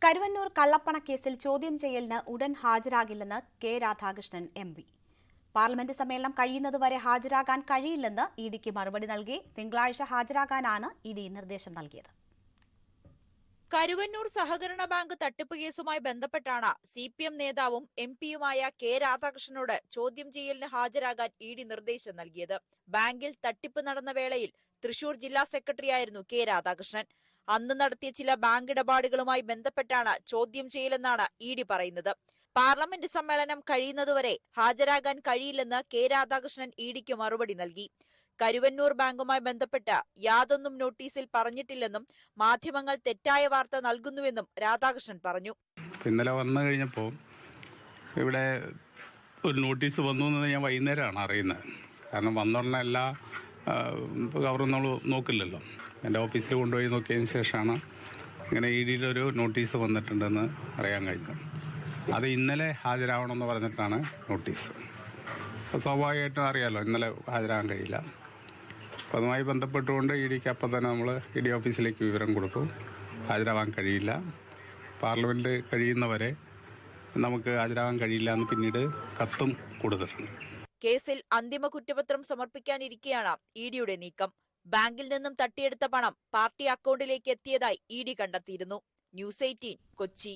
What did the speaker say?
കരുവന്നൂർ കള്ളപ്പണക്കേസിൽ ചോദ്യം ചെയ്യലിന് ഉടൻ ഹാജരാകില്ലെന്ന് കെ രാധാകൃഷ്ണൻ എം.പി. പാർലമെന്റ് സമ്മേളനം കഴിയുന്നതുവരെ ഹാജരാകാൻ കഴിയില്ലെന്ന് ഇഡിക്ക് മറുപടി നൽകി. തിങ്കളാഴ്ച ഹാജരാകാനാണ് ഇഡി നിർദ്ദേശം നൽകിയത്. കരുവന്നൂർ സഹകരണ ബാങ്ക് തട്ടിപ്പ് കേസുമായി ബന്ധപ്പെട്ടാണ് CPM നേതാവും എംപിയുമായ കെ രാധാകൃഷ്ണനോട് ചോദ്യം ചെയ്യലിന് ഹാജരാകാൻ ഇഡി നിർദ്ദേശം നൽകിയത്. ബാങ്കിൽ തട്ടിപ്പ് നടന്ന വേളയിൽ തൃശൂർ ജില്ലാ സെക്രട്ടറിയായിരുന്നു കെ രാധാകൃഷ്ണൻ. അന്ന് നടത്തിയ ചില ബാങ്ക് ഇടപാടുകളുമായി ബന്ധപ്പെട്ടാണ് ചോദ്യം ചെയ്യലെന്നാണ് ഇഡി പറയുന്നത്. പാർലമെന്റ് സമ്മേളനം കഴിയുന്നതുവരെ ഹാജരാകാൻ കഴിയില്ലെന്ന് കെ രാധാകൃഷ്ണൻ ഇഡിക്ക് മറുപടി നൽകി. കരുവന്നൂർ ബാങ്കുമായി ബന്ധപ്പെട്ട് യാതൊന്നും നോട്ടീസിൽ പറഞ്ഞിട്ടില്ലെന്നും മാധ്യമങ്ങൾ തെറ്റായ വാർത്ത നൽകുന്നുവെന്നും രാധാകൃഷ്ണൻ പറഞ്ഞു. ഇന്നലെ വന്നു കഴിഞ്ഞപ്പോൾ ഇവിടെ ഒരു നോട്ടീസ് വന്നു എന്ന് ഞാൻ വൈകുന്നേരമാണ് അറിയുന്നത്. കാരണം വന്നുടനെ എല്ലാ കവറും നമ്മൾ നോക്കില്ലല്ലോ. എൻ്റെ ഓഫീസിൽ കൊണ്ടുപോയി നോക്കിയതിന് ശേഷമാണ് ഇങ്ങനെ ഇഡിയിലൊരു നോട്ടീസ് വന്നിട്ടുണ്ടെന്ന് അറിയാൻ കഴിഞ്ഞത്. അത് ഇന്നലെ ഹാജരാവണമെന്ന് പറഞ്ഞിട്ടാണ് നോട്ടീസ്. അപ്പോൾ സ്വാഭാവികമായിട്ടും അറിയാമല്ലോ ഇന്നലെ ഹാജരാകാൻ കഴിയില്ല. അപ്പോൾ അതുമായി ബന്ധപ്പെട്ടുകൊണ്ട് ഇഡിക്ക് അപ്പം തന്നെ നമ്മൾ ഇഡി ഓഫീസിലേക്ക് വിവരം കൊടുക്കും. ഹാജരാവാൻ കഴിയില്ല, പാർലമെൻറ്റ് കഴിയുന്നവരെ നമുക്ക് ഹാജരാകാൻ കഴിയില്ല എന്ന് പിന്നീട് കത്തും കൊടുത്തിട്ടുണ്ട്. കേസിൽ അന്തിമ കുറ്റപത്രം സമർപ്പിക്കാനിരിക്കെയാണ് ഇഡിയുടെ നീക്കം. ബാങ്കിൽ നിന്നും തട്ടിയെടുത്ത പണം പാർട്ടി അക്കൗണ്ടിലേക്ക് എത്തിയതായി ഇഡി കണ്ടെത്തിയിരുന്നു. ന്യൂസ് 18 കൊച്ചി.